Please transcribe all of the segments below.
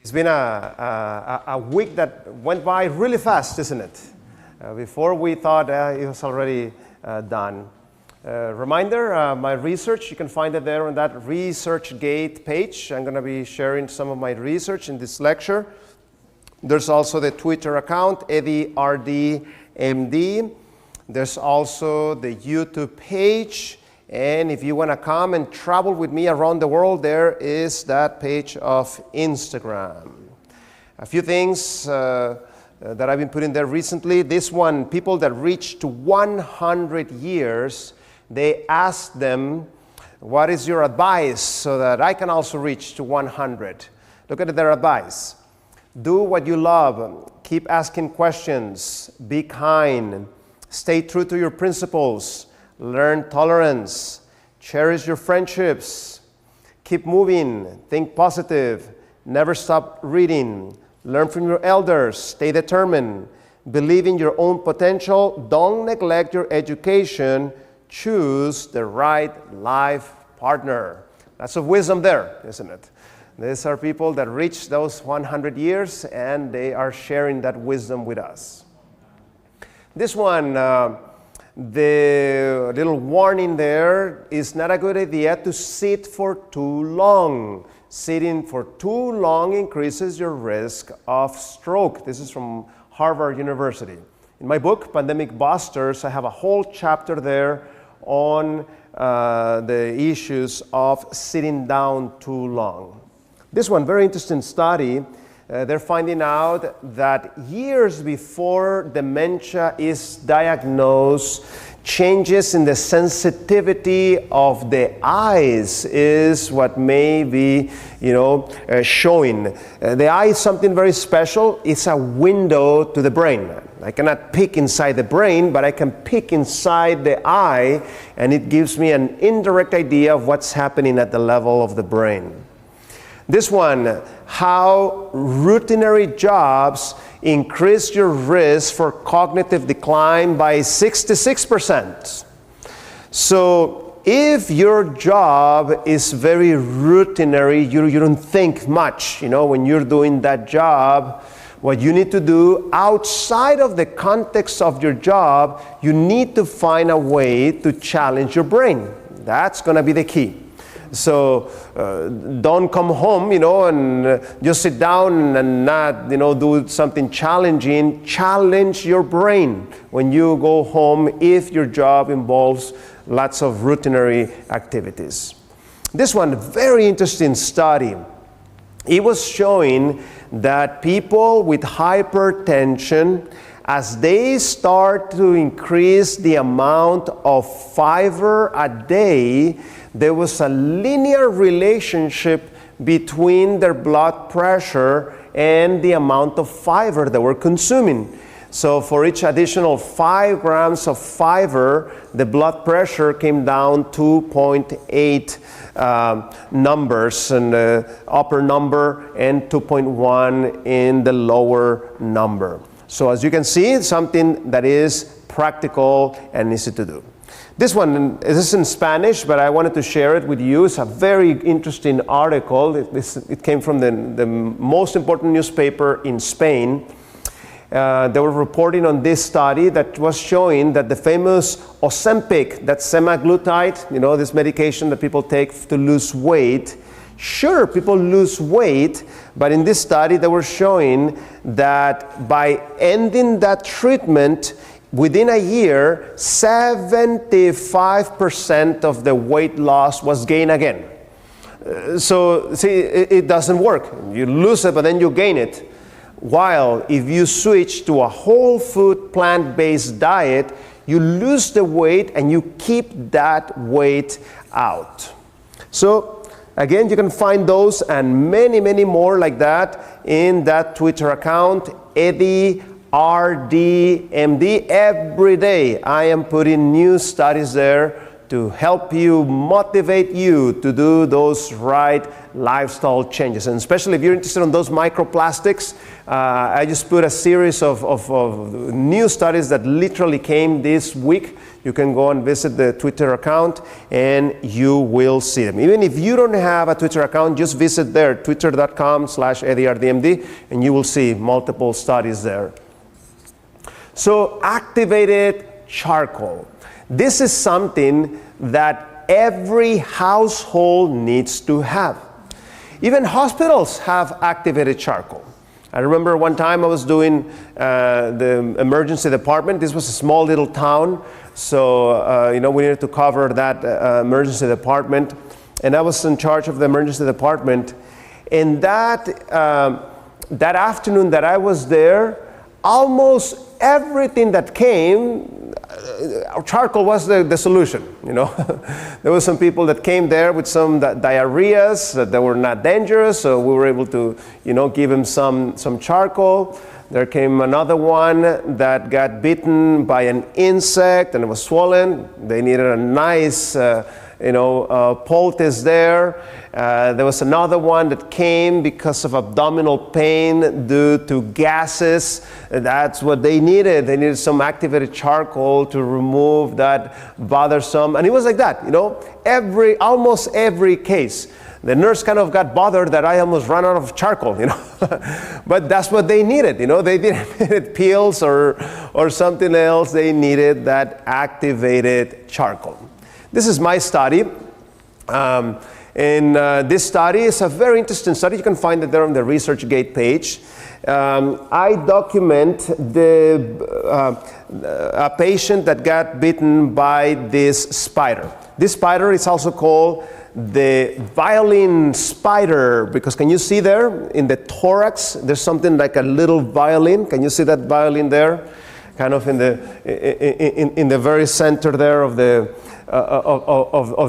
It's been a week that went by really fast, isn't it? Before we thought it was already done. Reminder, my research, you can find it there on that ResearchGate page. I'm going to be sharing some of my research in this lecture. There's also the Twitter account, EddieRDMD. There's also the YouTube page. And if you want to come and travel with me around the world, there is that page of Instagram. A few things that I've been putting there recently. This one, people that reach to 100 years, they ask them, what is your advice so that I can also reach to 100? Look at their advice. Do what you love. Keep asking questions. Be kind. Stay true to your principles. Learn tolerance. Cherish your friendships. Keep moving. Think positive. Never stop reading. Learn from your elders. Stay determined. Believe in your own potential. Don't neglect your education. Choose the right life partner. Lots of wisdom there, isn't it? These are people that reach those 100 years and they are sharing that wisdom with us. This one, the little warning there is not a good idea to sit for too long. Sitting for too long increases your risk of stroke. This is from Harvard University. In my book, Pandemic Busters, I have a whole chapter there on the issues of sitting down too long. This one, very interesting study. They're finding out that years before dementia is diagnosed, changes in the sensitivity of the eyes is what may be, showing. The eye is something very special. It's a window to the brain. I cannot peek inside the brain, but I can peek inside the eye, and it gives me an indirect idea of what's happening at the level of the brain. This one, how routinary jobs increase your risk for cognitive decline by 66%. So if your job is very routinary, you don't think much, when you're doing that job. What you need to do outside of the context of your job, you need to find a way to challenge your brain. That's going to be the key. So don't come home, and just sit down and not, do something challenging. Challenge your brain when you go home if your job involves lots of routinary activities. This one, very interesting study. It was showing that people with hypertension, as they start to increase the amount of fiber a day, there was a linear relationship between their blood pressure and the amount of fiber they were consuming. So for each additional 5 grams of fiber, the blood pressure came down 2.8 numbers in the upper number and 2.1 in the lower number. So as you can see, it's something that is practical and easy to do. This one is in Spanish, but I wanted to share it with you. It's a very interesting article. It came from the most important newspaper in Spain. They were reporting on this study that was showing that the famous Ozempic, that semaglutide, this medication that people take to lose weight. Sure, people lose weight, but in this study they were showing that by ending that treatment, within a year, 75% of the weight loss was gained again. So, see, it doesn't work. You lose it, but then you gain it. While if you switch to a whole food, plant-based diet, you lose the weight and you keep that weight out. So, again, you can find those and many, many more like that in that Twitter account, EddieRDMD. Every day I am putting new studies there to help you, motivate you to do those right lifestyle changes. And especially if you're interested in those microplastics, I just put a series of new studies that literally came this week. You can go and visit the Twitter account and you will see them. Even if you don't have a Twitter account, just visit there, twitter.com/EddieRDMD, and you will see multiple studies there. So activated charcoal. This is something that every household needs to have. Even hospitals have activated charcoal. I remember one time I was doing the emergency department. This was a small little town, so we needed to cover that emergency department, and I was in charge of the emergency department. And that afternoon that I was there, almost everything that came, charcoal was the solution. There were some people that came there with some diarrheas that were not dangerous, so we were able to give them some charcoal. There came another one that got bitten by an insect and it was swollen. They needed a nice poultice there. There was another one that came because of abdominal pain due to gases. That's what they needed. They needed some activated charcoal to remove that bothersome. And it was like that, almost every case. The nurse kind of got bothered that I almost ran out of charcoal, But that's what they needed, They didn't need pills or something else. They needed that activated charcoal. This is my study. This study is a very interesting study. You can find it there on the ResearchGate page. I document a patient that got bitten by this spider. This spider is also called the violin spider, because can you see there in the thorax, there's something like a little violin. Can you see that violin there? Kind of in the very center there of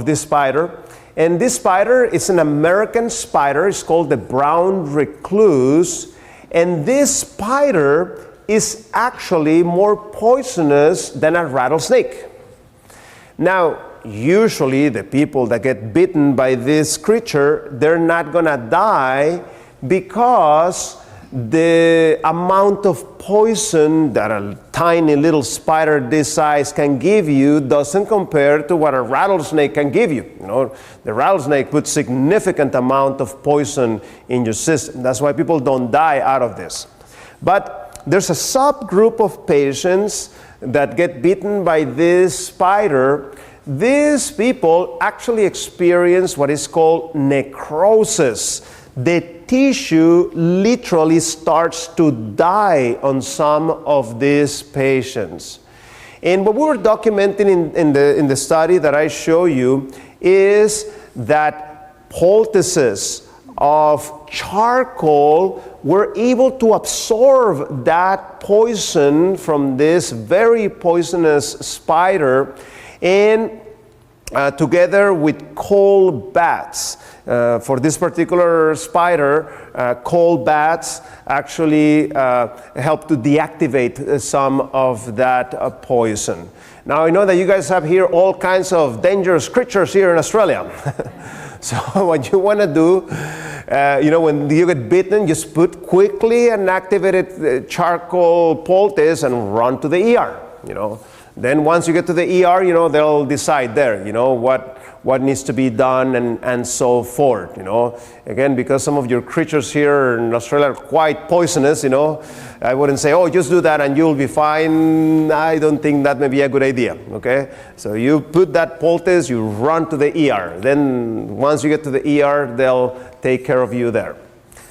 this spider. And this spider is an American spider. It's called the brown recluse. And this spider is actually more poisonous than a rattlesnake. Now, usually the people that get bitten by this creature, they're not gonna die because the amount of poison that a tiny little spider this size can give you doesn't compare to what a rattlesnake can give you. The rattlesnake puts significant amount of poison in your system. That's why people don't die out of this. But there's a subgroup of patients that get bitten by this spider. These people actually experience what is called necrosis. The tissue literally starts to die on some of these patients. And what we were documenting in the study that I show you is that poultices of charcoal were able to absorb that poison from this very poisonous spider, and together with cold baths. For this particular spider, cold baths actually help to deactivate some of that poison. Now I know that you guys have here all kinds of dangerous creatures here in Australia. So what you want to do, when you get bitten, just put quickly an activated charcoal poultice and run to the ER. Then once you get to the ER, they'll decide there, what needs to be done and so forth, Again, because some of your creatures here in Australia are quite poisonous, I wouldn't say, oh, just do that and you'll be fine. I don't think that may be a good idea, okay? So you put that poultice, you run to the ER. Then once you get to the ER, they'll take care of you there.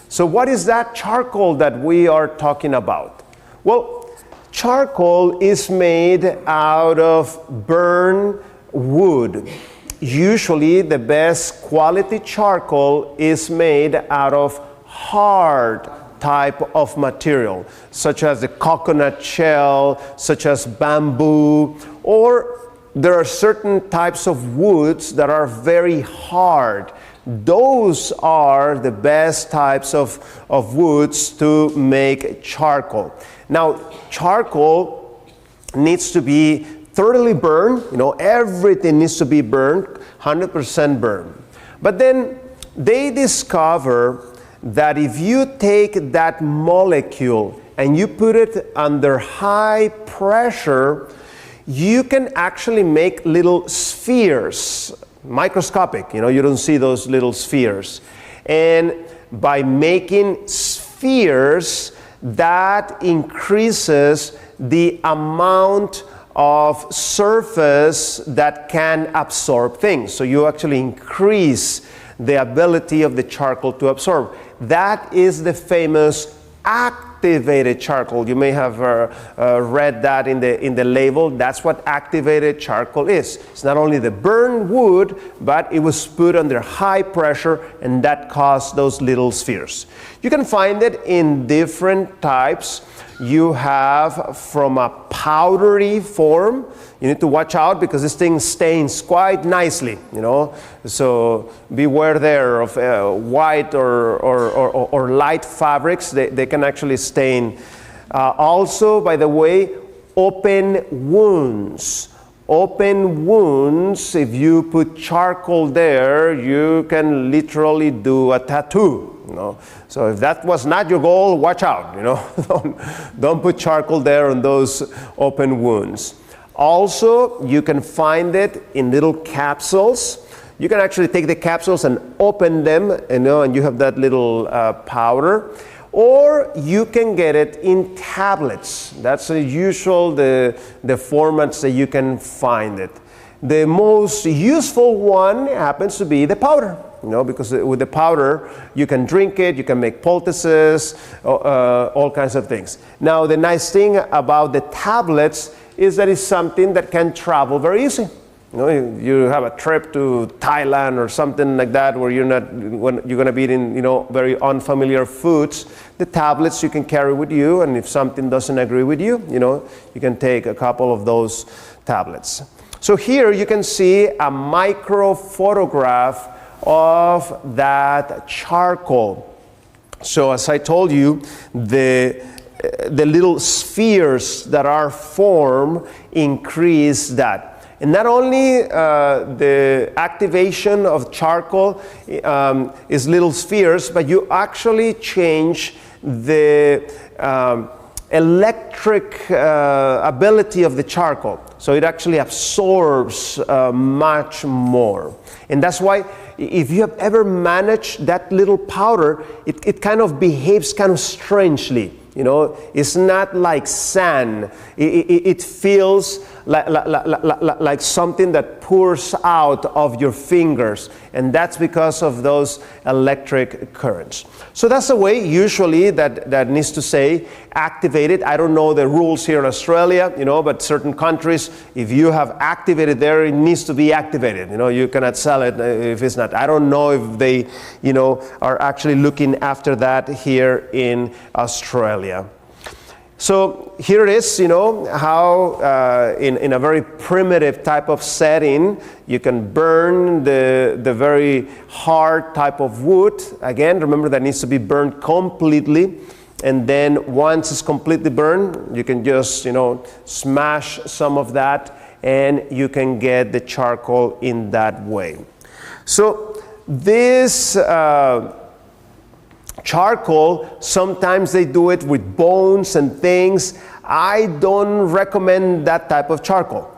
So what is that charcoal that we are talking about? Well, charcoal is made out of burned wood. Usually the best quality charcoal is made out of hard type of material, such as the coconut shell, such as bamboo, or there are certain types of woods that are very hard. Those are the best types of woods to make charcoal. Now, charcoal needs to be thoroughly burned. Everything needs to be burned, 100% burned. But then they discover that if you take that molecule and you put it under high pressure, you can actually make little spheres, microscopic, you don't see those little spheres. And by making spheres, that increases the amount of surface that can absorb things. So you actually increase the ability of the charcoal to absorb. That is the famous activated charcoal. You may have read that in the label. That's what activated charcoal is. It's not only the burned wood, but it was put under high pressure, and that caused those little spheres. You can find it in different types. You have from a powdery form. You need to watch out because this thing stains quite nicely, So beware there of white or light fabrics. They can actually stain. Also, by the way, open wounds. Open wounds, if you put charcoal there, you can literally do a tattoo. So if that was not your goal, watch out. Don't put charcoal there on those open wounds. Also, you can find it in little capsules. You can actually take the capsules and open them, and you have that little powder. Or you can get it in tablets. That's the usual, the formats that you can find it. The most useful one happens to be the powder, because with the powder, you can drink it, you can make poultices, all kinds of things. Now, the nice thing about the tablets is that it's something that can travel very easy. You have a trip to Thailand or something like that where you're going to be eating, very unfamiliar foods. The tablets you can carry with you, and if something doesn't agree with you, you can take a couple of those tablets. So here you can see a micro photograph of that charcoal. So as I told you, the little spheres that are formed increase that. And not only the activation of charcoal is little spheres, but you actually change the electric ability of the charcoal. So it actually absorbs much more. And that's why if you have ever managed that little powder, it kind of behaves kind of strangely. It's not like sand. It feels like something that pours out of your fingers, and that's because of those electric currents. So that's the way usually that needs to say activated. I don't know the rules here in Australia, but certain countries, if you have activated there, it needs to be activated. You cannot sell it if it's not. I don't know if they, are actually looking after that here in Australia. So here it is, how in a very primitive type of setting, you can burn the very hard type of wood. Again, remember that needs to be burned completely. And then once it's completely burned, you can just, smash some of that, and you can get the charcoal in that way. So this charcoal, sometimes they do it with bones and things. I don't recommend that type of charcoal.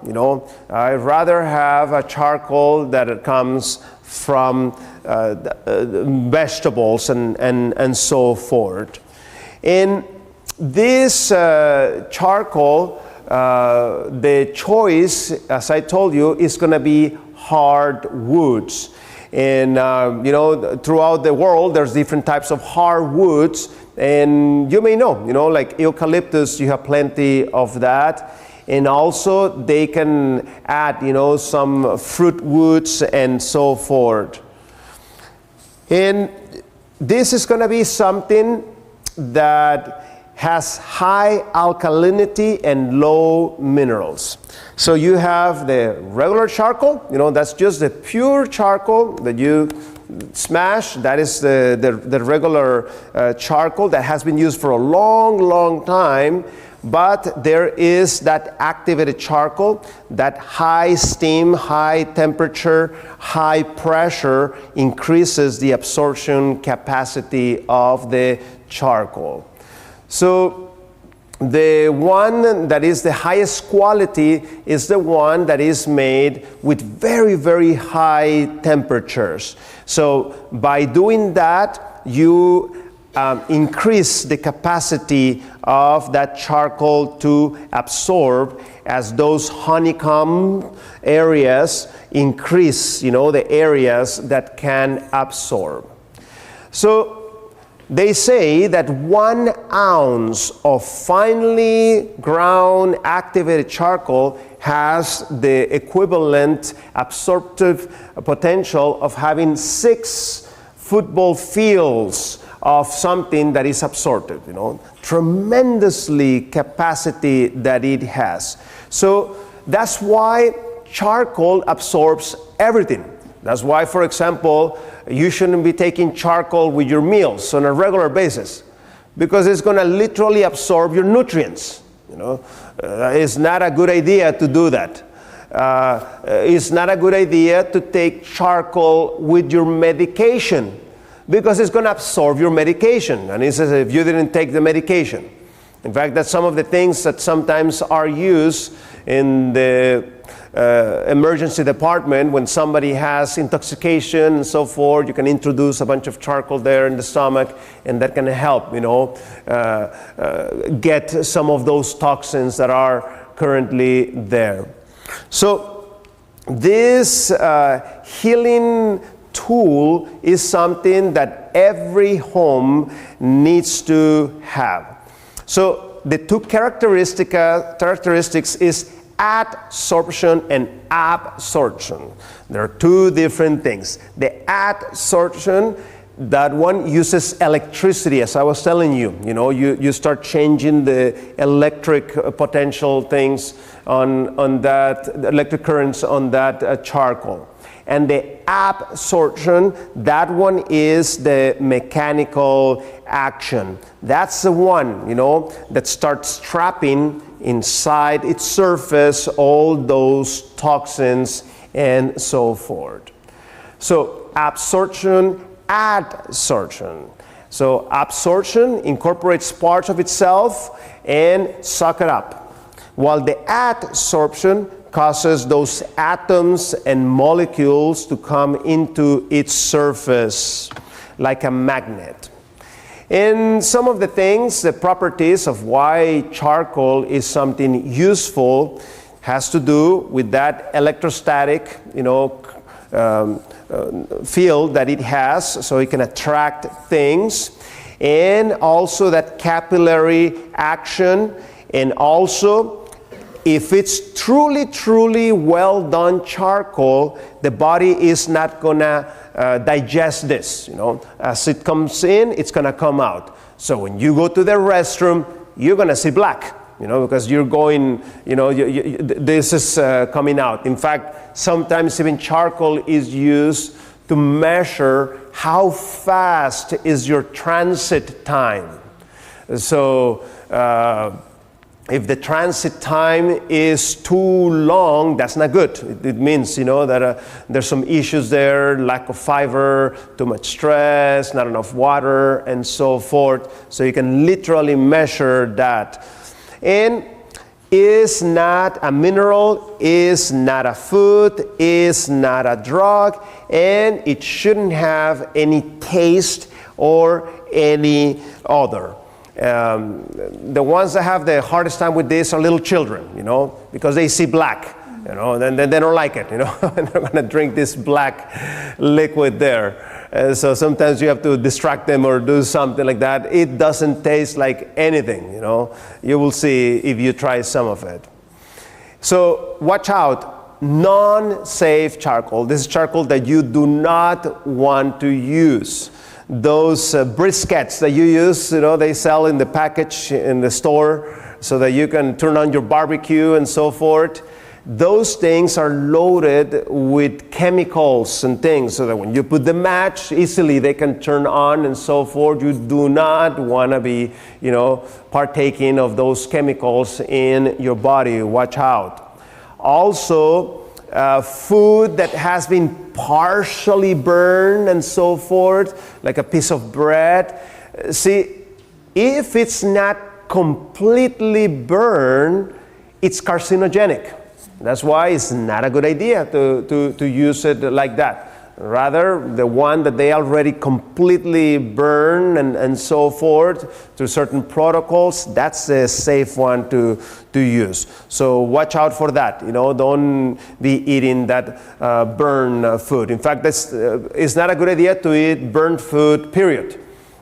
I'd rather have a charcoal that comes from vegetables and so forth. And this charcoal, the choice, as I told you, is going to be hard woods. And throughout the world, there's different types of hardwoods, and you may know, like eucalyptus, you have plenty of that. And also they can add, some fruit woods and so forth. And this is going to be something that has high alkalinity and low minerals. So you have the regular charcoal, that's just the pure charcoal that you smash. That is the regular charcoal that has been used for a long, long time. but there is that activated charcoal, that high steam, high temperature, high pressure increases the absorption capacity of the charcoal. So the one that is the highest quality is the one that is made with very, very high temperatures. So by doing that, you increase the capacity of that charcoal to absorb as those honeycomb areas increase, the areas that can absorb. So they say that 1 ounce of finely ground activated charcoal has the equivalent absorptive potential of having 6 football fields of something that is absorptive, tremendously capacity that it has. So that's why charcoal absorbs everything. That's why, for example, you shouldn't be taking charcoal with your meals on a regular basis, because it's going to literally absorb your nutrients. It's not a good idea to do that. It's not a good idea to take charcoal with your medication, because it's going to absorb your medication. And he says if you didn't take the medication. In fact, that's some of the things that sometimes are used in the emergency department when somebody has intoxication and so forth. You can introduce a bunch of charcoal there in the stomach, and that can help, get some of those toxins that are currently there. So this healing tool is something that every home needs to have. So the two characteristics is adsorption and absorption. There are two different things. The adsorption, that one uses electricity, as I was telling you. You start changing the electric potential things on that, electric currents on that charcoal. And the absorption, that one is the mechanical action. That's the one, that starts trapping inside its surface all those toxins and so forth. So absorption, adsorption. So absorption incorporates parts of itself and suck it up, while the adsorption causes those atoms and molecules to come into its surface like a magnet. And some of the things, the properties of why charcoal is something useful has to do with that electrostatic, field that it has, so it can attract things, and also that capillary action, and also if it's truly, truly well done charcoal, the body is not gonna digest this. As it comes in, it's gonna come out. So when you go to the restroom, you're gonna see black, because you're going, this is coming out. In fact, sometimes even charcoal is used to measure how fast is your transit time. So if the transit time is too long, that's not good. It means, that there's some issues there, lack of fiber, too much stress, not enough water, and so forth. So you can literally measure that. And is not a mineral, is not a food, is not a drug, and it shouldn't have any taste or any odor. The ones that have the hardest time with this are little children, because they see black, then they don't like it, and they're going to drink this black liquid there. So sometimes you have to distract them or do something like that. It doesn't taste like anything, You will see if you try some of it. So watch out, non-safe charcoal. This is charcoal that you do not want to use. Those briquettes that you use, they sell in the package in the store so that you can turn on your barbecue and so forth. those things are loaded with chemicals and things, so that when you put the match, easily they can turn on and so forth. You do not want to be, partaking of those chemicals in your body. Watch out. Also, food that has been partially burned and so forth, like a piece of bread. See, if it's not completely burned, it's carcinogenic. That's why it's not a good idea to use it like that. Rather, the one that they already completely burn and so forth through certain protocols, that's a safe one to use. So watch out for that. Don't be eating that burned food. In fact, it's not a good idea to eat burnt food, period.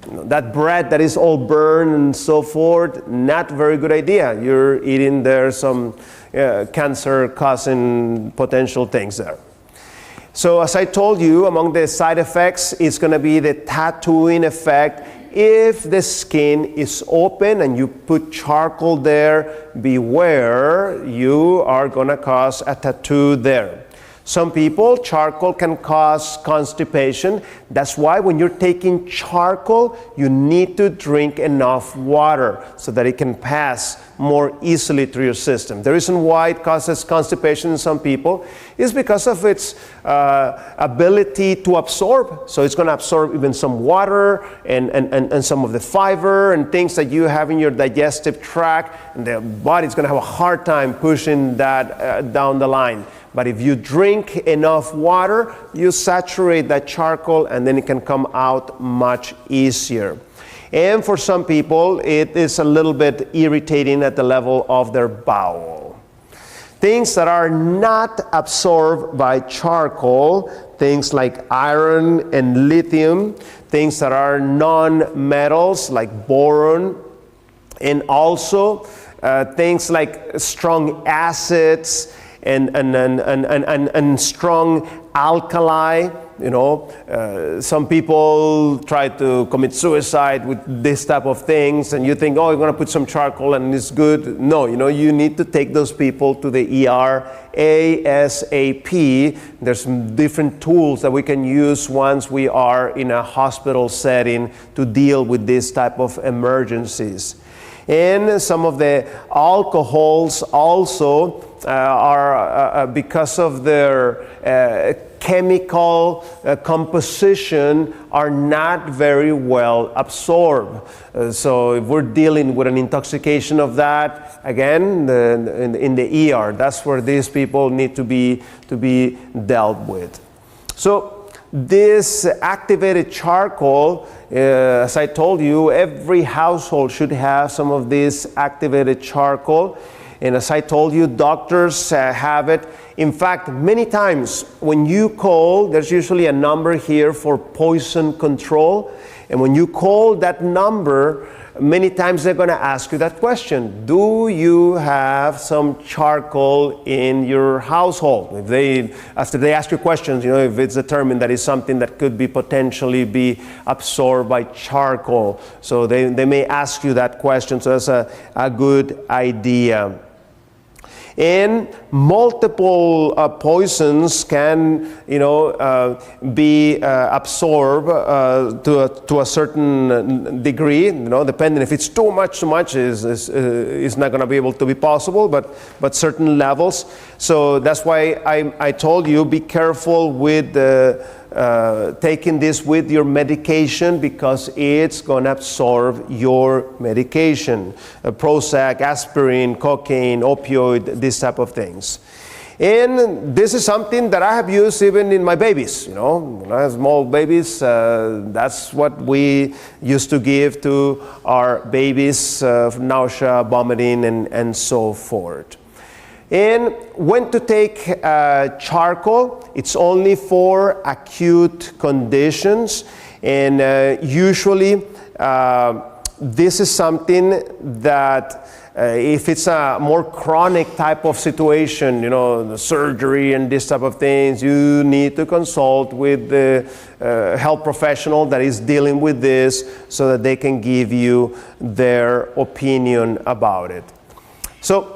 That bread that is all burned and so forth, not very good idea. You're eating there some cancer-causing potential things there. So as I told you, among the side effects is going to be the tattooing effect. If the skin is open and you put charcoal there, beware, you are going to cause a tattoo there. Some people, charcoal can cause constipation. That's why when you're taking charcoal, you need to drink enough water so that it can pass more easily through your system. The reason why it causes constipation in some people is because of its ability to absorb. So it's going to absorb even some water and some of the fiber and things that you have in your digestive tract, and the body's going to have a hard time pushing that down the line. But if you drink enough water, you saturate that charcoal and then it can come out much easier. And for some people, it is a little bit irritating at the level of their bowel. Things that are not absorbed by charcoal, things like iron and lithium, things that are non-metals like boron, and also things like strong acids, and strong alkali. Some people try to commit suicide with this type of things, and you think, oh, you're going to put some charcoal and it's good. No, you need to take those people to the ER ASAP. There's some different tools that we can use once we are in a hospital setting to deal with this type of emergencies. And some of the alcohols also are because of their chemical composition are not very well absorbed. So if we're dealing with an intoxication of that, again, in the ER, that's where these people need to be dealt with. So this activated charcoal, as I told you, every household should have some of this activated charcoal. And as I told you, doctors have it. In fact, many times when you call, there's usually a number here for poison control. And when you call that number, many times they're going to ask you that question. Do you have some charcoal in your household? After they ask you questions, if it's determined that it's something that could be potentially be absorbed by charcoal. So they may ask you that question. So that's a good idea. And multiple poisons can, be absorbed to a certain degree. Depending if it's too much is not going to be able to be possible. But certain levels. So that's why I told you be careful with taking this with your medication, because it's going to absorb your medication. Prozac, aspirin, cocaine, opioid, this type of things. And this is something that I have used even in my babies. When I have small babies, that's what we used to give to our babies, nausea, vomiting, and so forth. And when to take charcoal, it's only for acute conditions. And usually this is something that if it's a more chronic type of situation, the surgery and this type of things, you need to consult with the health professional that is dealing with this so that they can give you their opinion about it. So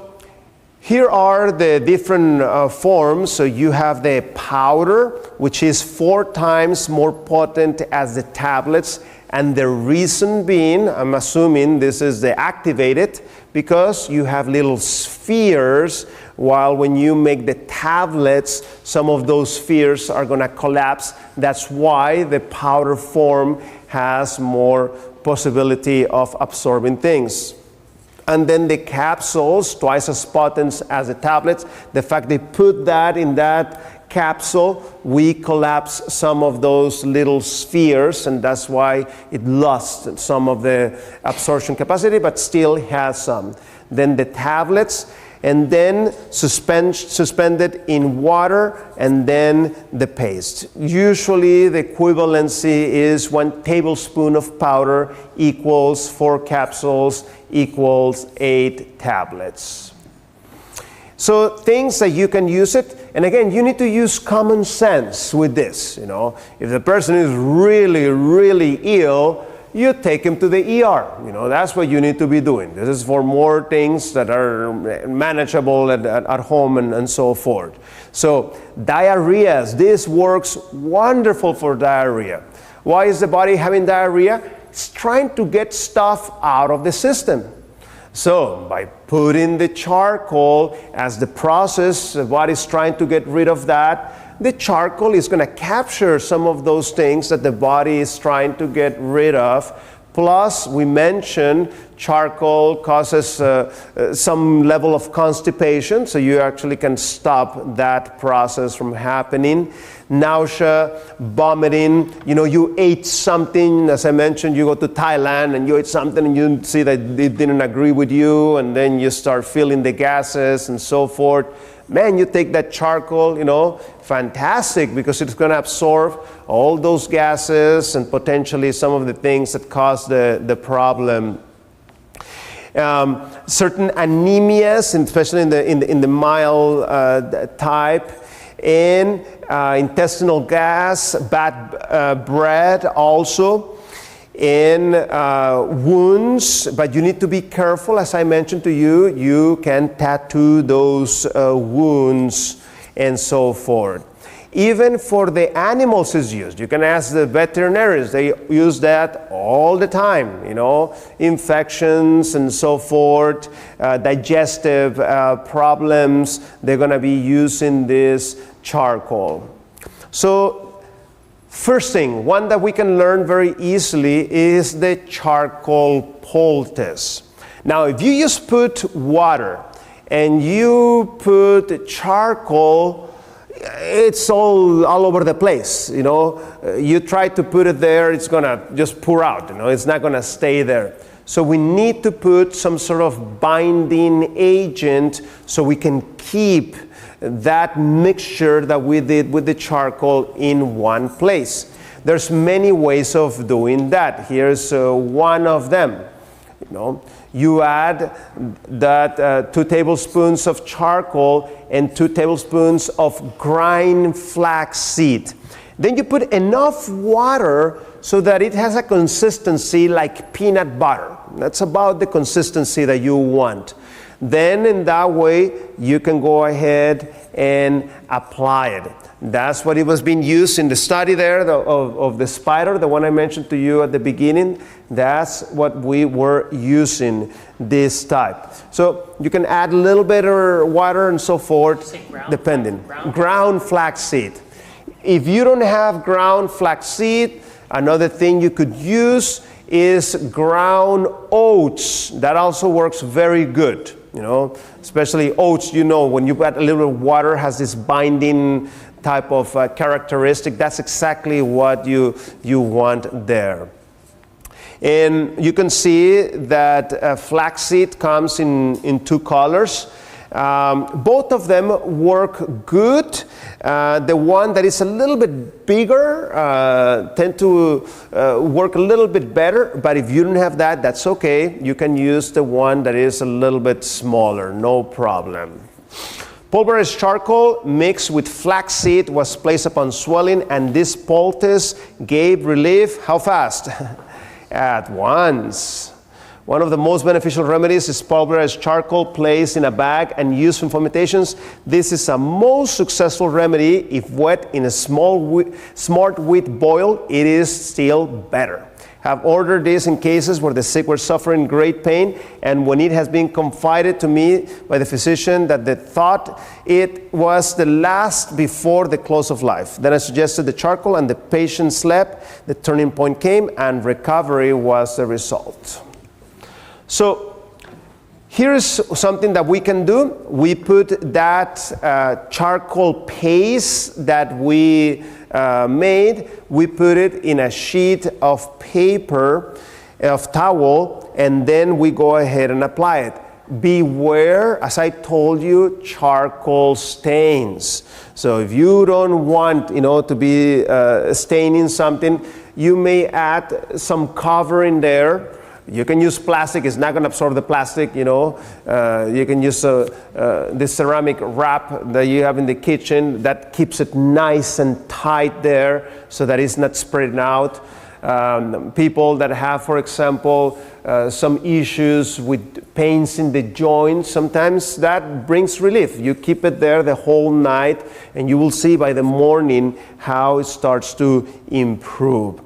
Here are the different forms. So you have the powder, which is 4 times more potent as the tablets. And the reason being, I'm assuming this is the activated, because you have little spheres, while when you make the tablets, some of those spheres are going to collapse. That's why the powder form has more possibility of absorbing things. And then the capsules, twice as potent as the tablets. The fact they put that in that capsule, we collapse some of those little spheres, and that's why it lost some of the absorption capacity, but still has some. Then the tablets, and then suspended in water, and then the paste. Usually the equivalency is 1 tablespoon of powder equals 4 capsules equals 8 tablets. So things that you can use it, and again, you need to use common sense with this. You know, if the person is really, really ill, you take him to the ER. You know, that's what you need to be doing. This is for more things that are manageable at home and so forth. So diarrhea, this works wonderful for diarrhea. Why is the body having diarrhea? It's trying to get stuff out of the system. So by putting the charcoal as the process, the body's trying to get rid of that, the charcoal is going to capture some of those things that the body is trying to get rid of. Plus, we mentioned charcoal causes some level of constipation, so you actually can stop that process from happening. Nausea, vomiting, you know, you ate something, as I mentioned, you go to Thailand and you ate something and you see that it didn't agree with you, and then you start feeling the gases and so forth. Man, you take that charcoal, you know, fantastic, because it's going to absorb all those gases and potentially some of the things that cause the problem. Certain anemias, especially in the mild type, and intestinal gas, bad breath also, in wounds, but you need to be careful. As I mentioned to you, you can tattoo those wounds and so forth. Even for the animals is used. You can ask the veterinarians, they use that all the time, you know, infections and so forth, digestive problems, they're going to be using this charcoal. So first thing, one that we can learn very easily is the charcoal poultice. Now, if you just put water and you put charcoal, it's all over the place, you know. You try to put it there, it's gonna just pour out, you know, it's not gonna stay there. So we need to put some sort of binding agent so we can keep that mixture that we did with the charcoal in one place. There's many ways of doing that. Here's one of them. You know, you add that 2 tablespoons of charcoal and 2 tablespoons of grind flaxseed. Then you put enough water so that it has a consistency like peanut butter. That's about the consistency that you want. Then in that way, you can go ahead and apply it. That's what it was being used in the study there of the spider, the one I mentioned to you at the beginning. That's what we were using, this type. So you can add a little bit of water and so forth, depending. Ground flaxseed. If you don't have ground flaxseed, another thing you could use is ground oats. That also works very good. You know, especially oats, you know, when you add a little water, has this binding type of characteristic. That's exactly what you want there. And you can see that flaxseed comes in 2 colors. Both of them work good. The one that is a little bit bigger tend to work a little bit better, but if you don't have that, that's okay. You can use the one that is a little bit smaller, no problem. Pulverized charcoal mixed with flaxseed was placed upon swelling, and this poultice gave relief. How fast? At once. One of the most beneficial remedies is pulverized charcoal placed in a bag and used in fomentations. This is a most successful remedy if wet in a smart wheat boil. It is still better. Have ordered this in cases where the sick were suffering great pain, and when it has been confided to me by the physician that they thought it was the last before the close of life. Then I suggested the charcoal, and the patient slept. The turning point came, and recovery was the result. So here is something that we can do. We put that charcoal paste that we made, we put it in a sheet of paper, of towel, and then we go ahead and apply it. Beware, as I told you, charcoal stains. So if you don't want, to be staining something, you may add some cover in there. You can use plastic. It's not going to absorb the plastic, You can use this ceramic wrap that you have in the kitchen that keeps it nice and tight there so that it's not spreading out. People that have, for example, some issues with pains in the joints, sometimes that brings relief. You keep it there the whole night, and you will see by the morning how it starts to improve.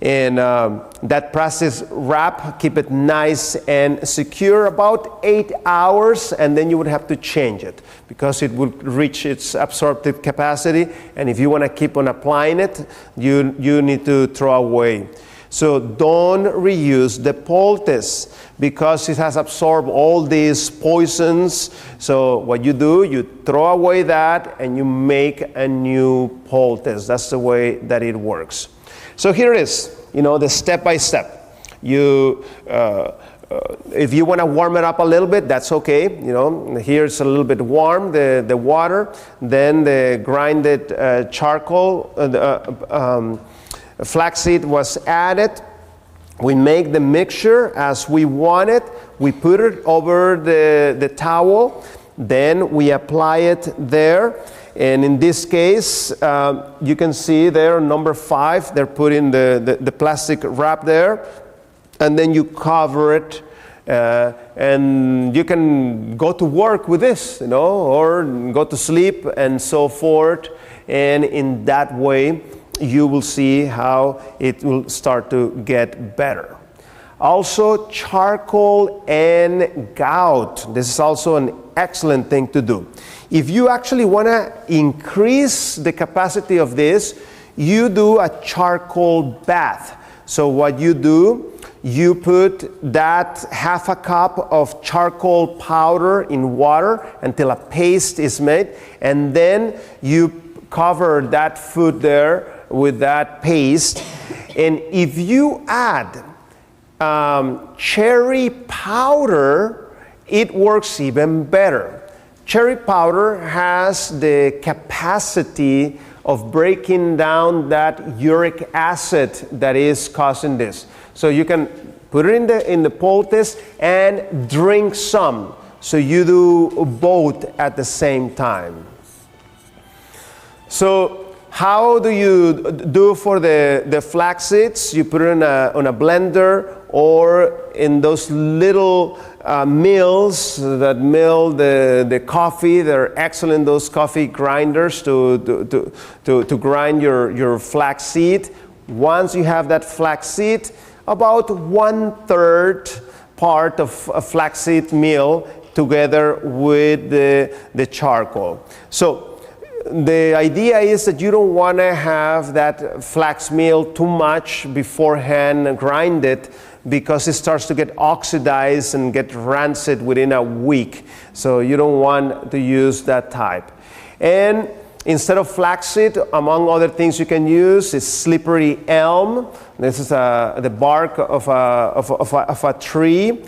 And that plastic wrap, keep it nice and secure about 8 hours, and then you would have to change it because it will reach its absorptive capacity. And if you want to keep on applying it, you need to throw away. So don't reuse the poultice because it has absorbed all these poisons. So what you do, you throw away that and you make a new poultice. That's the way that it works. So here it is, the step-by-step. If you want to warm it up a little bit, that's okay. Here it's a little bit warm, the water. Then the grinded charcoal, flaxseed was added. We make the mixture as we want it. We put it over the towel. Then we apply it there. And in this case, you can see there, number 5, they're putting the plastic wrap there. And then you cover it. And you can go to work with this, or go to sleep and so forth. And in that way, you will see how it will start to get better. Also, charcoal and gout. This is also an excellent thing to do. If you actually want to increase the capacity of this, you do a charcoal bath. So what you do, you put that half a cup of charcoal powder in water until a paste is made, and then you cover that food there with that paste. And if you add cherry powder, it works even better. Cherry powder has the capacity of breaking down that uric acid that is causing this. So you can put it in the poultice and drink some. So you do both at the same time. So how do you do for the flax seeds? You put it on a blender or in those little mills that mill the coffee. They're excellent, those coffee grinders to grind your flax seed. Once you have that flax seed, about 1/3 part of a flaxseed meal together with the charcoal. So the idea is that you don't want to have that flax meal too much beforehand and grind it, because it starts to get oxidized and get rancid within a week. So you don't want to use that type. And instead of flaxseed, among other things you can use is slippery elm. This is the bark of a tree.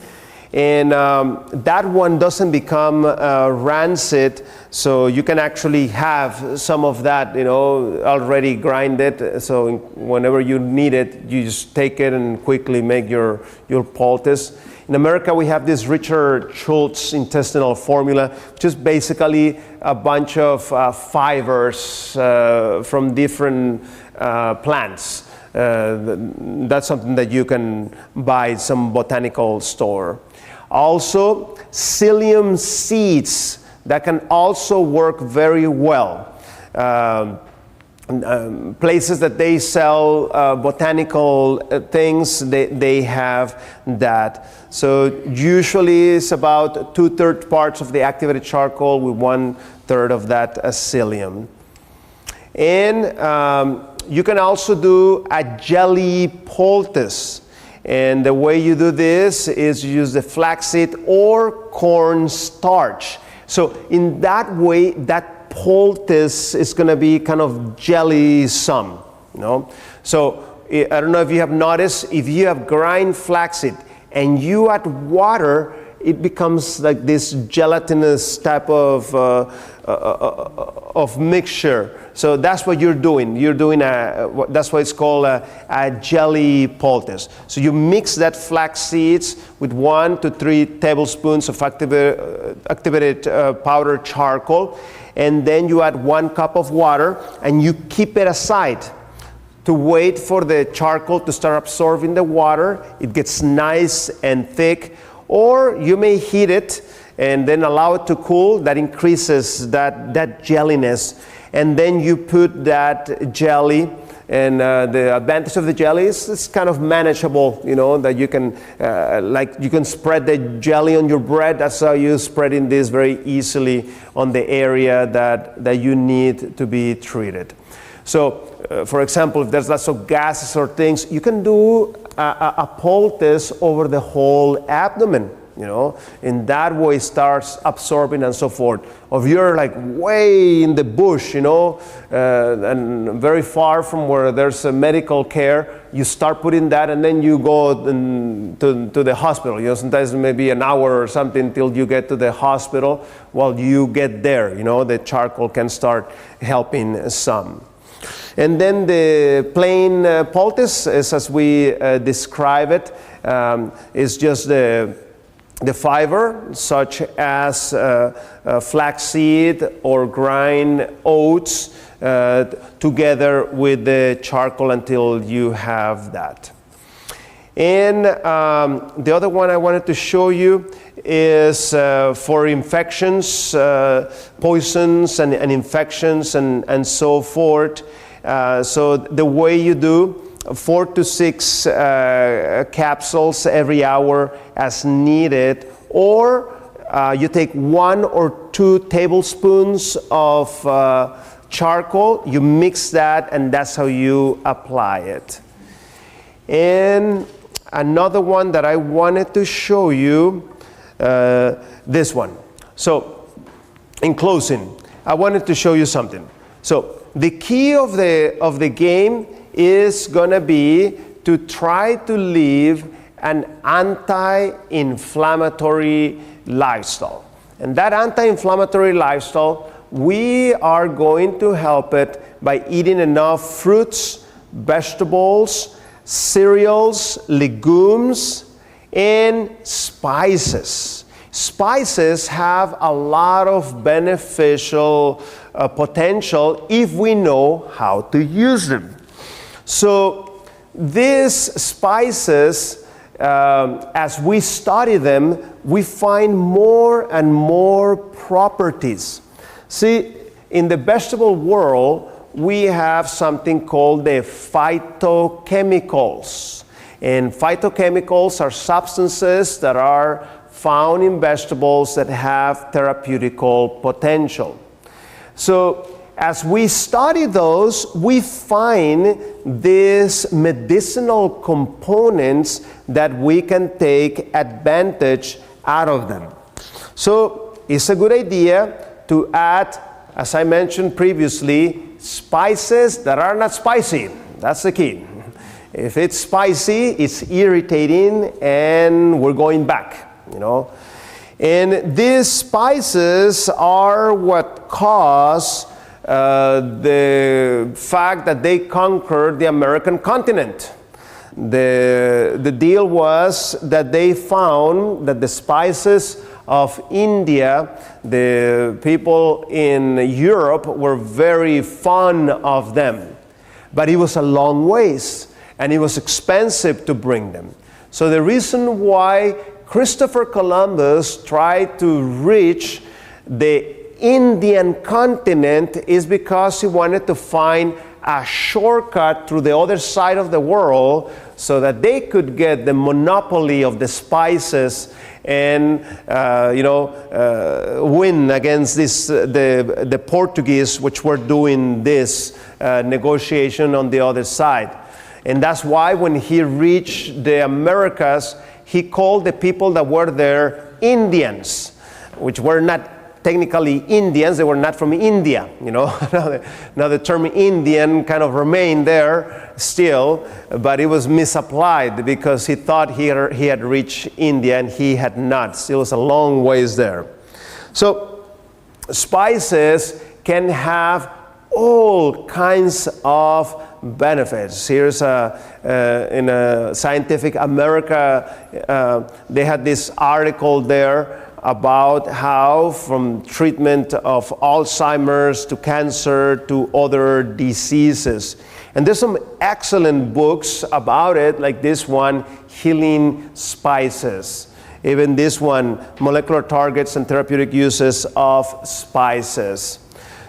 And that one doesn't become rancid, so you can actually have some of that, already grinded. So whenever you need it, you just take it and quickly make your poultice. In America, we have this Richard Schultz intestinal formula, which is basically a bunch of fibers from different plants. That's something that you can buy at some botanical store. Also, psyllium seeds that can also work very well. Places that they sell botanical things, they have that. So usually it's about 2/3 parts of the activated charcoal with 1/3 of that psyllium. And you can also do a jelly poultice. And the way you do this is you use the flaxseed or corn starch. So in that way, that poultice is going to be kind of jelly-some, you know. So I don't know if you have noticed, if you have grind flaxseed and you add water, it becomes like this gelatinous type of mixture. So that's what you're doing. You're doing that's why it's called a jelly poultice. So you mix that flax seeds with 1 to 3 tablespoons of activated powdered charcoal, and then you add 1 cup of water, and you keep it aside to wait for the charcoal to start absorbing the water. It gets nice and thick. Or you may heat it and then allow it to cool. That increases that jelliness. And then you put that jelly, and the advantage of the jelly is it's kind of manageable, you know, that you can, you can spread the jelly on your bread. That's how you spreading this very easily on the area that you need to be treated. So, for example, if there's lots of gases or things, you can do a poultice over the whole abdomen, you know. In that way, it starts absorbing and so forth. Or if you're like way in the bush, you know, and very far from where there's a medical care, you start putting that, and then you go to the hospital. You know, sometimes maybe an hour or something till you get to the hospital. While you get there, you know, the charcoal can start helping some. And then the plain poultice, is as we describe it, is just the fiber, such as flaxseed or grind oats, together with the charcoal until you have that. And the other one I wanted to show you is for infections, poisons and infections and so forth. So the way you do 4 to 6 capsules every hour as needed, or you take 1 or 2 tablespoons of charcoal, you mix that, and that's how you apply it. And another one that I wanted to show you, this one. So in closing, I wanted to show you something. So the key of the game is going to be to try to live an anti-inflammatory lifestyle. And that anti-inflammatory lifestyle, we are going to help it by eating enough fruits, vegetables, cereals, legumes, and spices. Spices have a lot of beneficial potential if we know how to use them. So these spices, as we study them, we find more and more properties. See, in the vegetable world, we have something called the phytochemicals. And phytochemicals are substances that are found in vegetables that have therapeutical potential. So as we study those, we find these medicinal components that we can take advantage out of them. So it's a good idea to add, as I mentioned previously, spices that are not spicy. That's the key. If it's spicy, it's irritating, and we're going back, you know. And these spices are what cause the fact that they conquered the American continent. The deal was that they found that the spices of India, the people in Europe were very fond of them. But it was a long ways. and it was expensive to bring them. So the reason why Christopher Columbus tried to reach the Indian continent is because he wanted to find a shortcut through the other side of the world so that they could get the monopoly of the spices and win against the Portuguese, which were doing this negotiation on the other side. And that's why when he reached the Americas, he called the people that were there Indians, which were not technically Indians. They were not from India, now the term Indian kind of remained there still, but it was misapplied because he thought he had reached India, and he had not. Still was a long ways there. So spices can have all kinds of benefits. Here's in a Scientific America, they had this article there about how from treatment of Alzheimer's to cancer to other diseases. And there's some excellent books about it, like this one, Healing Spices. Even this one, Molecular Targets and Therapeutic Uses of Spices.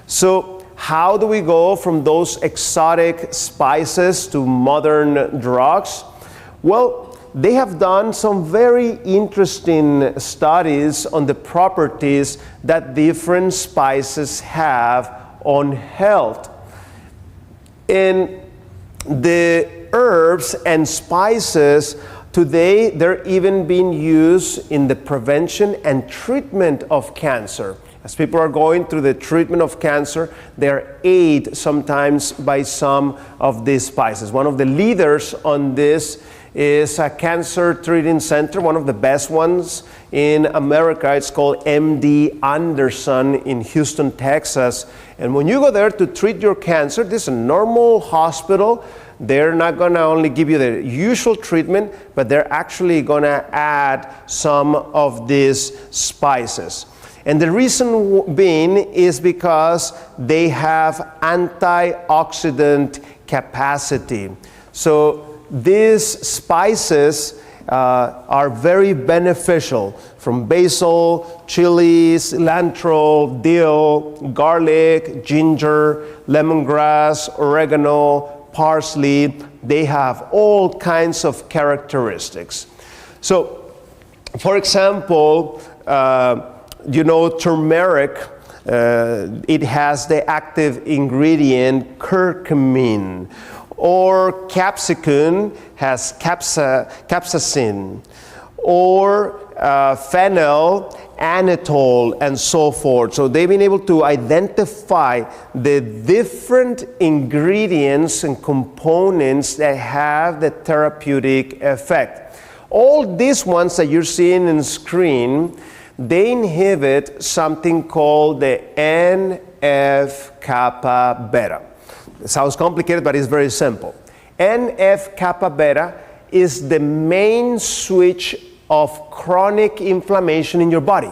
So how do we go from those exotic spices to modern drugs? Well, they have done some very interesting studies on the properties that different spices have on health. And the herbs and spices today, they're even being used in the prevention and treatment of cancer. As people are going through the treatment of cancer, they're aided sometimes by some of these spices. One of the leaders on this is a cancer treating center, one of the best ones in America. It's called MD Anderson in Houston, Texas. And when you go there to treat your cancer, this is a normal hospital. They're not going to only give you the usual treatment, but they're actually going to add some of these spices. And the reason being is because they have antioxidant capacity. So these spices are very beneficial, from basil, chili, cilantro, dill, garlic, ginger, lemongrass, oregano, parsley. They have all kinds of characteristics. So, for example, turmeric, it has the active ingredient curcumin. Or capsicum has capsaicin, or fennel, anethol, and so forth. So they've been able to identify the different ingredients and components that have the therapeutic effect. All these ones that you're seeing on screen, they inhibit something called the NF-kappa beta. It sounds complicated, but it's very simple. NF-kappa beta is the main switch of chronic inflammation in your body.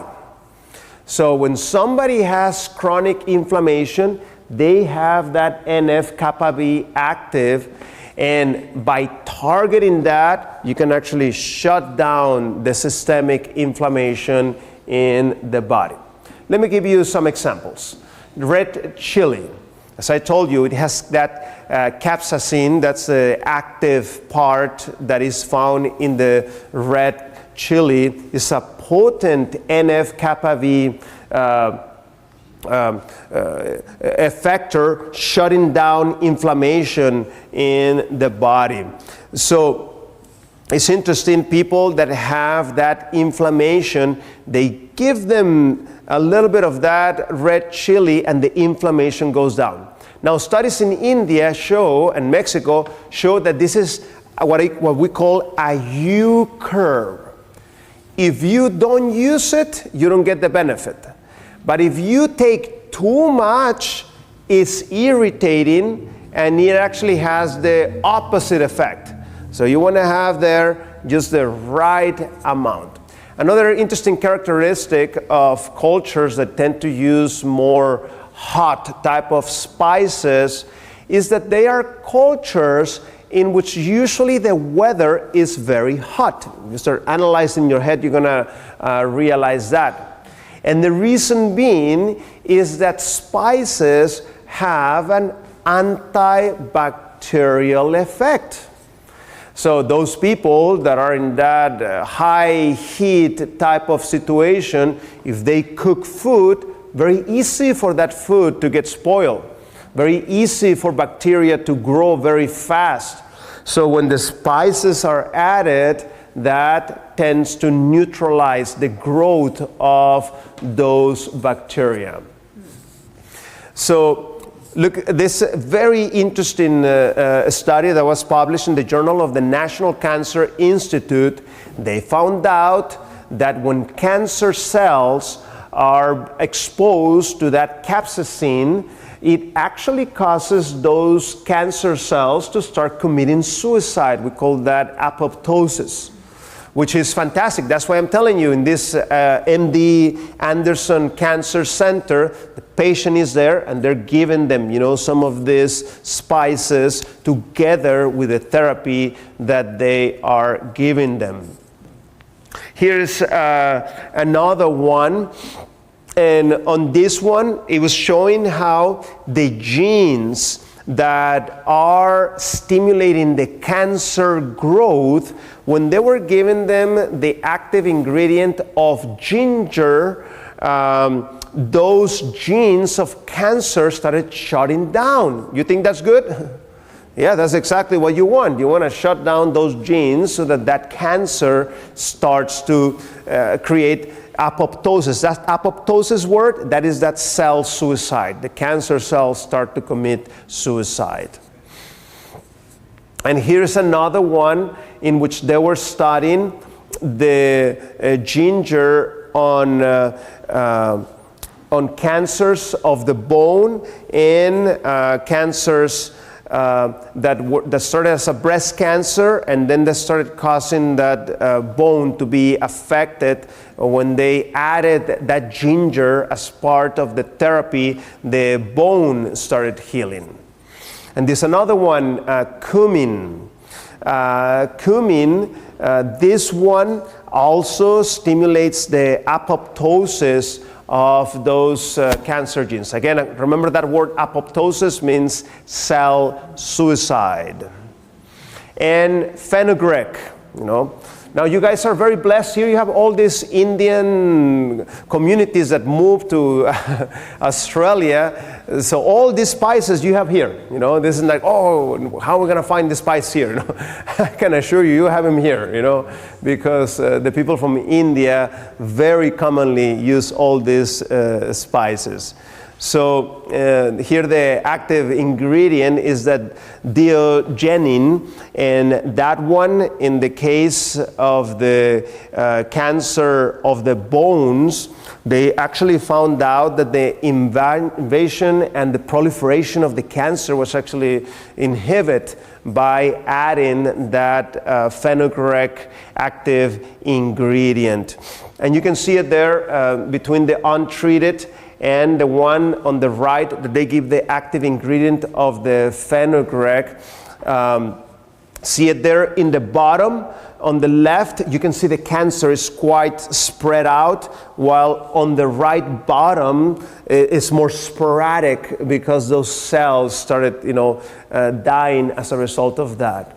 So when somebody has chronic inflammation, they have that NF-kappa B active, and by targeting that, you can actually shut down the systemic inflammation in the body. Let me give you some examples. Red chili. As I told you, it has that capsaicin, that's the active part that is found in the red chili. It's a potent NF-kappa B effector, shutting down inflammation in the body. So it's interesting, people that have that inflammation, they give them a little bit of that red chili and the inflammation goes down. Now, studies in India show, and Mexico show, that this is what we call a U curve. If you don't use it, you don't get the benefit. But if you take too much, it's irritating, and it actually has the opposite effect. So you want to have there just the right amount. Another interesting characteristic of cultures that tend to use more hot type of spices is that they are cultures in which usually the weather is very hot. You start analyzing in your head, you're gonna realize that. And the reason being is that spices have an antibacterial effect. So those people that are in that high heat type of situation, if they cook food, very easy for that food to get spoiled. Very easy for bacteria to grow very fast. So when the spices are added, that tends to neutralize the growth of those bacteria. So look, this very interesting study that was published in the Journal of the National Cancer Institute. They found out that when cancer cells are exposed to that capsaicin, it actually causes those cancer cells to start committing suicide. We call that apoptosis, which is fantastic. That's why I'm telling you, in this MD Anderson Cancer Center, the patient is there and they're giving them, some of these spices together with the therapy that they are giving them. Here's another one. And on this one, it was showing how the genes that are stimulating the cancer growth, when they were giving them the active ingredient of ginger, those genes of cancer started shutting down. You think that's good? Yeah, that's exactly what you want. You want to shut down those genes so that that cancer starts to create apoptosis. That apoptosis word, that is that cell suicide. The cancer cells start to commit suicide. And here's another one in which they were studying the ginger on cancers of the bone and cancers that started as a breast cancer, and then they started causing that bone to be affected. When they added that ginger as part of the therapy, the bone started healing. And there's another one, cumin. This one also stimulates the apoptosis of those cancer genes. Again, remember that word apoptosis means cell suicide. And fenugreek, Now you guys are very blessed here. You have all these Indian communities that moved to Australia. So all these spices you have here. This is like, oh, how are we going to find the spice here? I can assure you, you have them here, because the people from India very commonly use all these spices. So here the active ingredient is that diogenin, and that one, in the case of the cancer of the bones, they actually found out that the invasion and the proliferation of the cancer was actually inhibited by adding that fenugreek active ingredient. And you can see it there between the untreated and the one on the right, that they give the active ingredient of the fenugreek. See it there in the bottom. On the left, you can see the cancer is quite spread out, while on the right bottom, it's more sporadic because those cells started, dying as a result of that.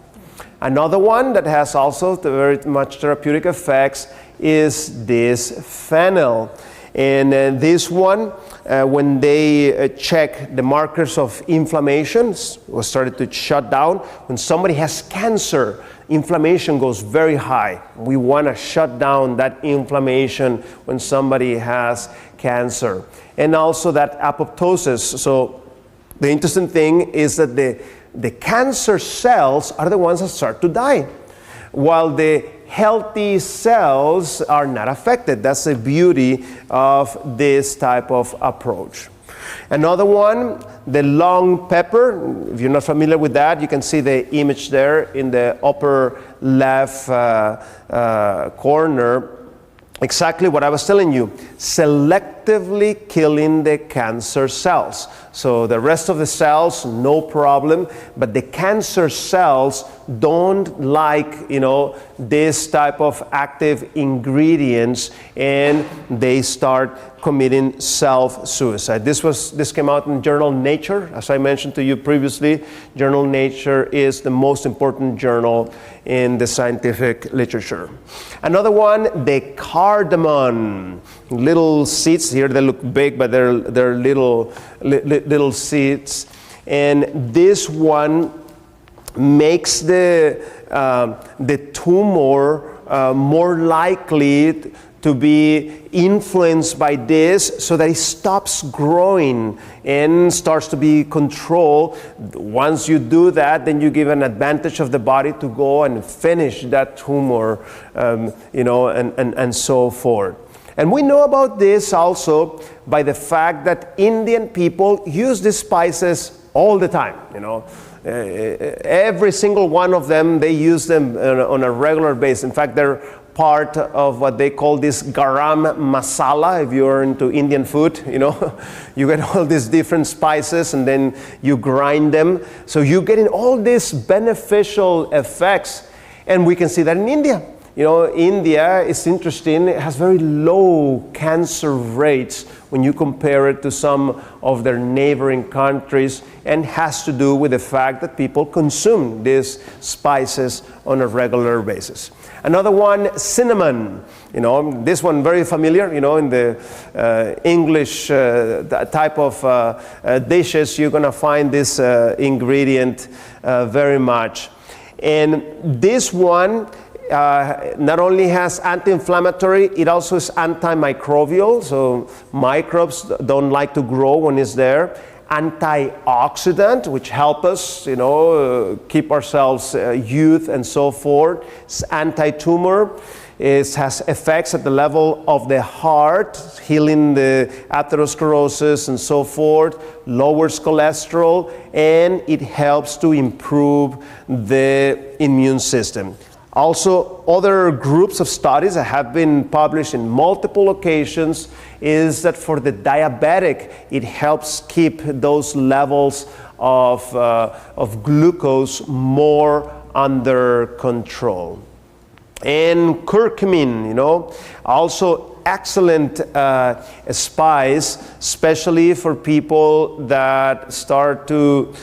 Another one that has also very much therapeutic effects is this fennel. And this one, when they check the markers of inflammation, was started to shut down. When somebody has cancer, inflammation goes very high. We want to shut down that inflammation when somebody has cancer. And also that apoptosis. So the interesting thing is that the cancer cells are the ones that start to die, while the healthy cells are not affected. That's the beauty of this type of approach. Another one, the long pepper. If you're not familiar with that, you can see the image there in the upper left corner exactly what I was telling you, selectively killing the cancer cells. So the rest of the cells, no problem, but the cancer cells don't like, this type of active ingredients, and they start committing self-suicide. This came out in journal Nature. As I mentioned to you previously, journal Nature is the most important journal in the scientific literature. Another one, the cardamom. Little seeds here, they look big, but they're little seeds. And this one makes the tumor more likely to be influenced by this, so that it stops growing and starts to be controlled. Once you do that, then you give an advantage of the body to go and finish that tumor, and so forth. And we know about this also by the fact that Indian people use these spices all the time, Every single one of them, they use them on a regular basis. In fact, they're part of what they call this garam masala. If you're into Indian food, you get all these different spices and then you grind them. So you're getting all these beneficial effects. And we can see that in India. India is interesting. It has very low cancer rates when you compare it to some of their neighboring countries, and has to do with the fact that people consume these spices on a regular basis. Another one, cinnamon. This one very familiar, in the English type of dishes, you're going to find this ingredient very much. And this one not only has anti-inflammatory, it also is antimicrobial, so microbes don't like to grow when it's there. Antioxidant, which help us, keep ourselves youth and so forth. It's anti-tumor. It has effects at the level of the heart, healing the atherosclerosis and so forth, lowers cholesterol, and it helps to improve the immune system. Also, other groups of studies that have been published in multiple occasions is that for the diabetic, it helps keep those levels of glucose more under control. And curcumin, also excellent spice, especially for people that start to,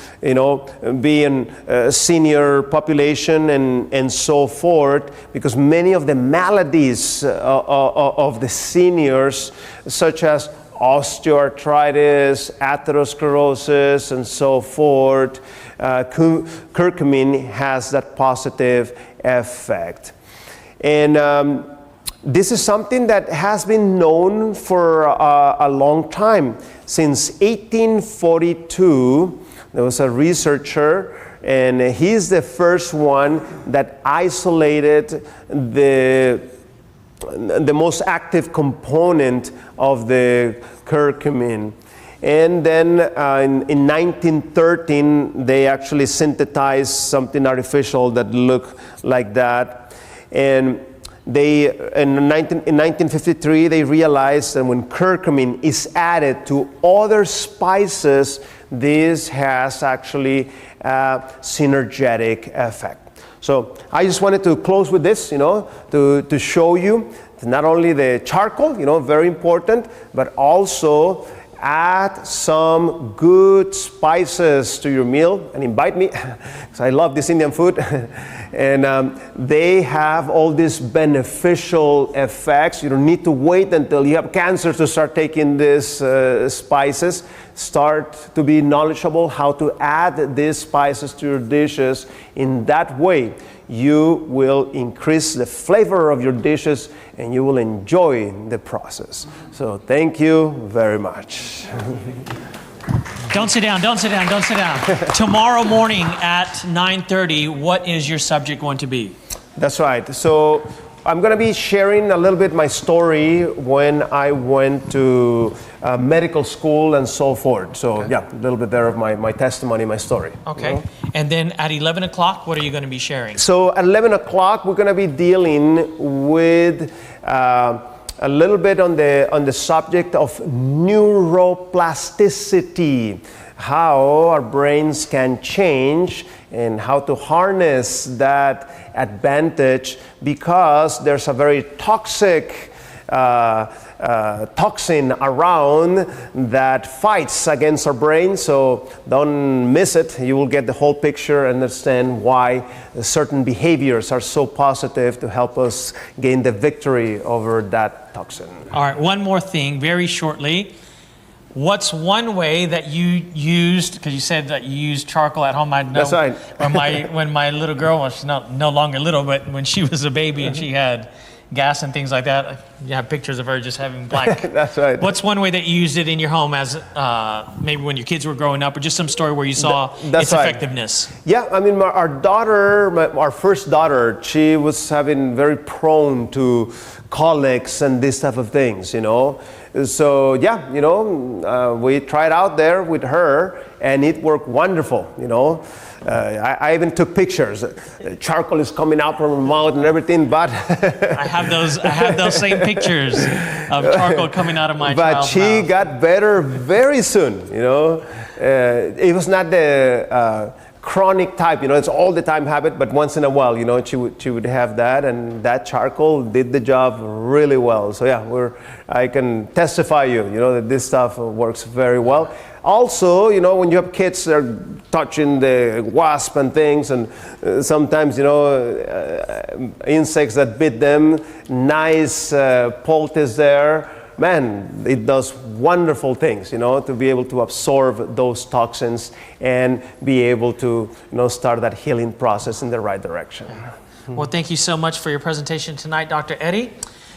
be in senior population and so forth, because many of the maladies of the seniors, such as osteoarthritis, atherosclerosis, and so forth, curcumin has that positive effect. And this is something that has been known for a long time. Since 1842, there was a researcher, and he's the first one that isolated the most active component of the curcumin. And then in 1913, they actually synthesized something artificial that looked like that. And in 1953, they realized that when curcumin is added to other spices, this has actually a synergetic effect. So I just wanted to close with this, to show you not only the charcoal, very important, but also add some good spices to your meal and invite me, because I love this Indian food. And they have all these beneficial effects. You don't need to wait until you have cancer to start taking these spices. Start to be knowledgeable how to add these spices to your dishes. In that way, you will increase the flavor of your dishes and you will enjoy the process. So thank you very much. Don't sit down, don't sit down, don't sit down. Tomorrow morning at 9:30, what is your subject going to be? That's right. So I'm going to be sharing a little bit my story when I went to medical school and so forth. So yeah, a little bit there of my testimony, my story. Okay. And then at 11 o'clock, what are you going to be sharing? So at 11 o'clock, we're going to be dealing with a little bit on the subject of neuroplasticity, how our brains can change and how to harness that advantage, because there's a very toxic toxin around that fights against our brain. So don't miss it. You will get the whole picture and understand why certain behaviors are so positive to help us gain the victory over that toxin. All right, one more thing, very shortly. What's one way that you used, because you said that you used charcoal at home. I know. That's right. when my little girl was, she's no longer little, but when she was a baby and she had gas and things like that, you have pictures of her just having black. That's right. What's one way that you used it in your home as maybe when your kids were growing up, or just some story where you saw its effectiveness? Yeah, I mean, our first daughter, she was having very prone to colics and this type of things, you know. So yeah, you know, we tried out there with her and it worked wonderful, you know. I even took pictures. Charcoal is coming out from her mouth and everything, but I have those same pictures of charcoal coming out of my child's mouth. But she got better very soon, you know. It was not the chronic type, you know, it's all the time habit, but once in a while, you know, she would have that, and that charcoal did the job really well. So yeah, I can testify you know, that this stuff works very well. Also, you know, when you have kids, they're touching the wasp and things, and sometimes, you know, insects that bit them, nice poultice there. Man, it does wonderful things, you know, to be able to absorb those toxins and be able to, you know, start that healing process in the right direction. Well, thank you so much for your presentation tonight, Dr. Eddie.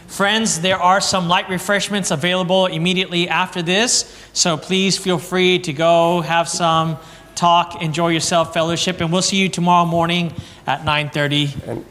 Friends, there are some light refreshments available immediately after this, so please feel free to go have some talk, enjoy yourself, fellowship, and we'll see you tomorrow morning at 9:30.